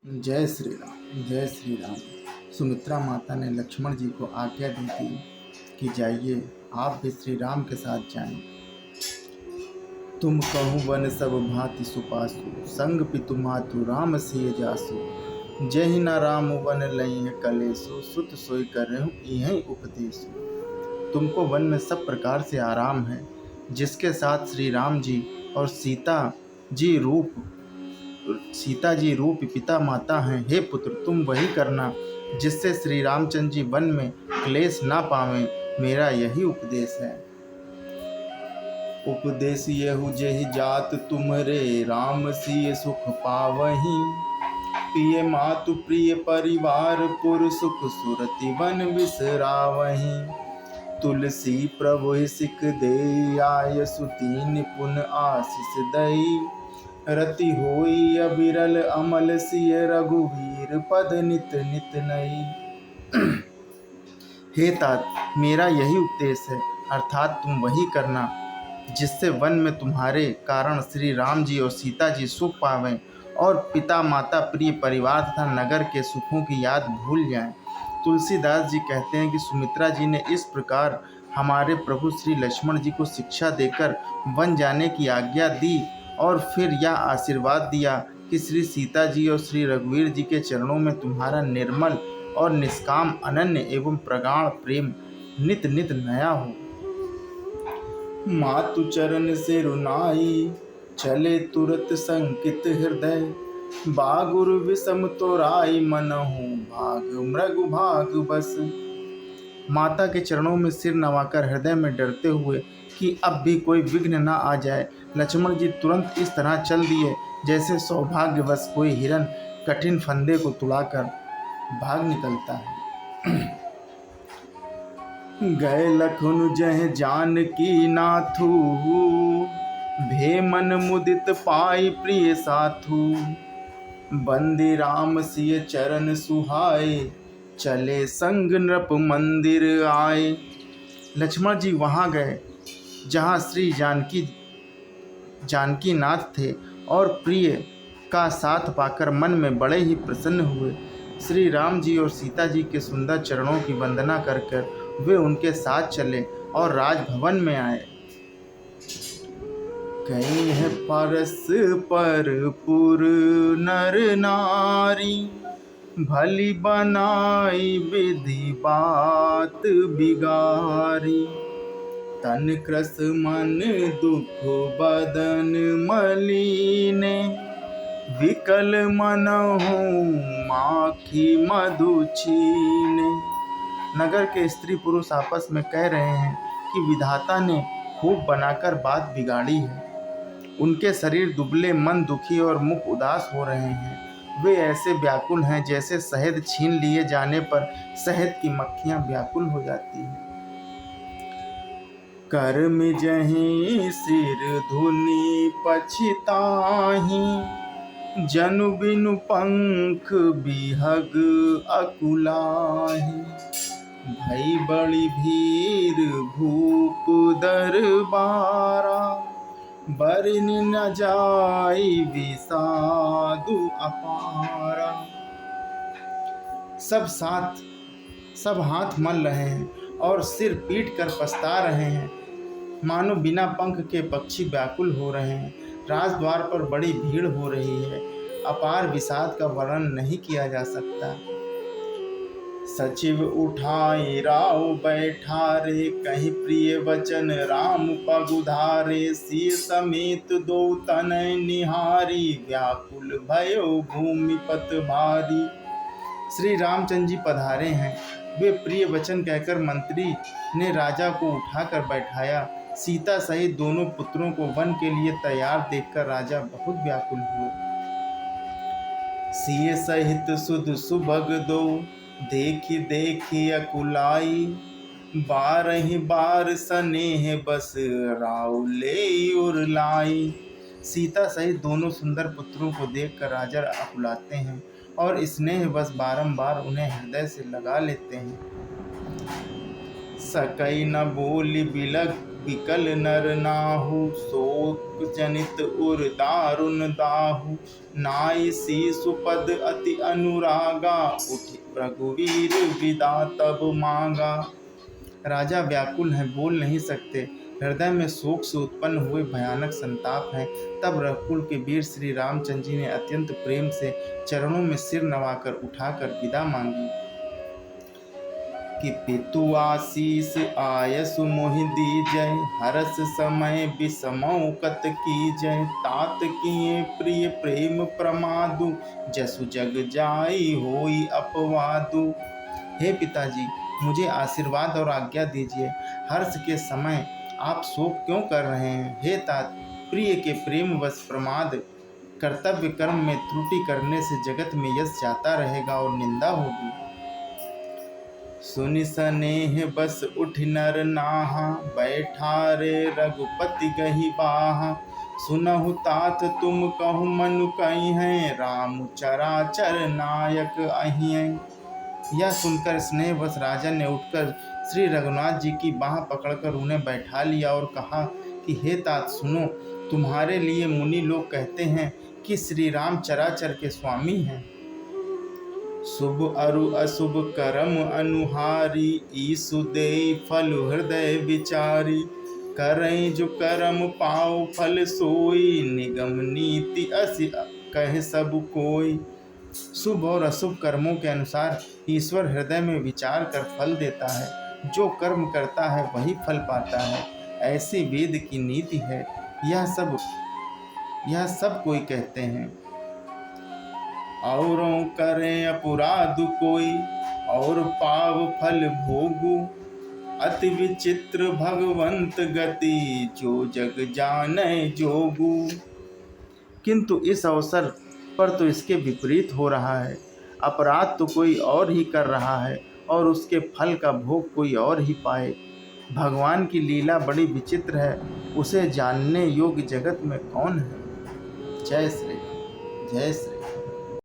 जय श्री राम, जय श्री राम। सुमित्रा माता ने लक्ष्मण जी को आज्ञा दी थी कि जाइए, आप भी श्री राम के साथ जाएं। तुम कहूँ वन सब भांति सुपासु, संग पितु मातु राम सिय जासु। जहि न राम वन लई कलेसु, सुत सोई करहु इहि उपदेसु। तुमको वन में सब प्रकार से आराम है, जिसके साथ श्री राम जी और सीता जी रूप पिता माता हैं। हे पुत्र, तुम वही करना जिससे श्री रामचंद्र जी वन में क्लेश ना पावें। मेरा यही उपदेश है। उपदेश यहु जेहि जात तुमरे, राम सिय सुख पावहीं। प्रिय मातु प्रिय परिवार, पुर सुख सुरति वन बिसरावहीं। तुलसी प्रभु सिख दे, आयसु दीन पुन आशीष दई। रति होई अबिरल अमल सिय, रघुवीर पद नित नित नई। हे तात, मेरा यही उपदेश है, अर्थात तुम वही करना जिससे वन में तुम्हारे कारण श्री राम जी और सीता जी सुख पावें और पिता माता प्रिय परिवार तथा नगर के सुखों की याद भूल जाएं। तुलसीदास जी कहते हैं कि सुमित्रा जी ने इस प्रकार हमारे प्रभु श्री लक्ष्मण जी को शिक्षा देकर वन जाने की आज्ञा दी और फिर यह आशीर्वाद दिया कि श्री सीता जी और श्री रघुवीर जी के चरणों में तुम्हारा निर्मल और निष्काम अनन्य एवं प्रगाढ़ प्रेम नित नित नया हो। मातु चरण से रुनाई, चले तुरत संकित हृदय। बागुर विषम तोराई, मनहु भाग मृगु भाग बस। माता के चरणों में सिर नवाकर हृदय में डरते हुए कि अब भी कोई विघ्न न आ जाए, लक्ष्मण जी तुरंत इस तरह चल दिए जैसे सौभाग्यवश कोई हिरन कठिन फंदे को तुड़ाकर भाग निकलता है। गए लखन जह जानकी नाथू, भे मन मुदित पाई प्रिय साथू। बंदी राम सिय चरण सुहाए, चले संग नृप मंदिर आए। लक्ष्मण जी वहाँ गए जहाँ श्री जानकी नाथ थे और प्रिय का साथ पाकर मन में बड़े ही प्रसन्न हुए। श्री राम जी और सीता जी के सुंदर चरणों की वंदना कर वे उनके साथ चले और राजभवन में आए। कहीं है परस पर पुर नर नारी, भली बनाई विधि बात बिगारी। तन क्रस मन दुख बदन मलीने, विकल मनहु माखी मधु छीने। नगर के स्त्री पुरुष आपस में कह रहे हैं कि विधाता ने खूब बनाकर बात बिगाड़ी है। उनके शरीर दुबले, मन दुखी और मुख उदास हो रहे हैं। वे ऐसे व्याकुल हैं जैसे शहद छीन लिए जाने पर शहद की मक्खियां व्याकुल हो जाती हैं। कर्म जहीं सिर धुनि पछिताही, जनु बिनु पंख बिहग अकुलाही। भई बड़ी भीर भूप दरबारा, बरनि न जाई विषादु अपारा। सब हाथ मल रहे हैं और सिर पीट कर पछता रहे हैं, मानो बिना पंख के पक्षी व्याकुल हो रहे हैं। राजद्वार पर बड़ी भीड़ हो रही है, अपार विषाद का वर्णन नहीं किया जा सकता। सचिव उठाए राव बैठारे, कहीं प्रिय वचन राम पगुधारे। सिय समेत दो तनय निहारी, व्याकुल भयो भूमि पत भारी। श्री रामचंद्र जी पधारे हैं। वे प्रिय वचन कहकर मंत्री ने राजा को उठाकर बैठाया। सीता सहित दोनों पुत्रों को वन के लिए तैयार देखकर राजा बहुत व्याकुल हुए। सिय सहित सुध सुभग दो, देखी देखी अकुलाई। बारहि बार स्नेह बस, राउले उरलाई। सीता सहित दोनों सुंदर पुत्रों को देखकर राजा अकुलाते हैं और स्नेह बस बारंबार उन्हें हृदय से लगा लेते हैं। सकई न बोली बिलग विकल नर नाहु, शोक जनित उर दारुण दाहु। नाई शीशु पद अति अनुरागा, उठि रघुवीर विदा तब मांगा। राजा व्याकुल हैं, बोल नहीं सकते, हृदय में शोक से उत्पन्न हुए भयानक संताप है। तब रघुकुल के वीर श्री रामचंद्र जी ने अत्यंत प्रेम से चरणों में सिर नवाकर उठाकर विदा मांगी कि पितु आशीष आयसु मोहि दीजय, हरस समय विषमौ कत कीजय। तात किए प्रिय प्रेम प्रमादु, जसु जग जाई होई अपवादु। हे पिताजी, मुझे आशीर्वाद और आज्ञा दीजिए। हर्ष के समय आप शोक क्यों कर रहे हैं? हे तात, प्रिय के प्रेमवश प्रमाद कर्तव्य कर्म में त्रुटि करने से जगत में यश जाता रहेगा और निंदा होगी। सुनि सनेह बस उठ नर नाहा, बैठा रे रघुपति गहि बाहा। सुनहु तात तुम कहु मनु कहि हैं, राम चराचर नायक अहि हैं। यह सुनकर स्नेहवश राजा ने उठकर श्री रघुनाथ जी की बाह पकड़कर उन्हें बैठा लिया और कहा कि हे तात सुनो, तुम्हारे लिए मुनि लोग कहते हैं कि श्री राम चराचर के स्वामी हैं। शुभ अरु अशुभ करम अनुहारी, ईसु देई फल हृदय विचारी। करई जो करम पाओ फल सोई, निगम नीति असि कहे सब कोई। शुभ और अशुभ कर्मों के अनुसार ईश्वर हृदय में विचार कर फल देता है। जो कर्म करता है वही फल पाता है, ऐसी वेद की नीति है। यह सब कोई कहते हैं। औरों करें अपराध कोई, और पाव फल भोगु। अति विचित्र भगवंत गति, जो जग जाने जोगु। किंतु इस अवसर पर तो इसके विपरीत हो रहा है। अपराध तो कोई और ही कर रहा है और उसके फल का भोग कोई और ही पाए। भगवान की लीला बड़ी विचित्र है, उसे जानने योग्य जगत में कौन है? जय श्री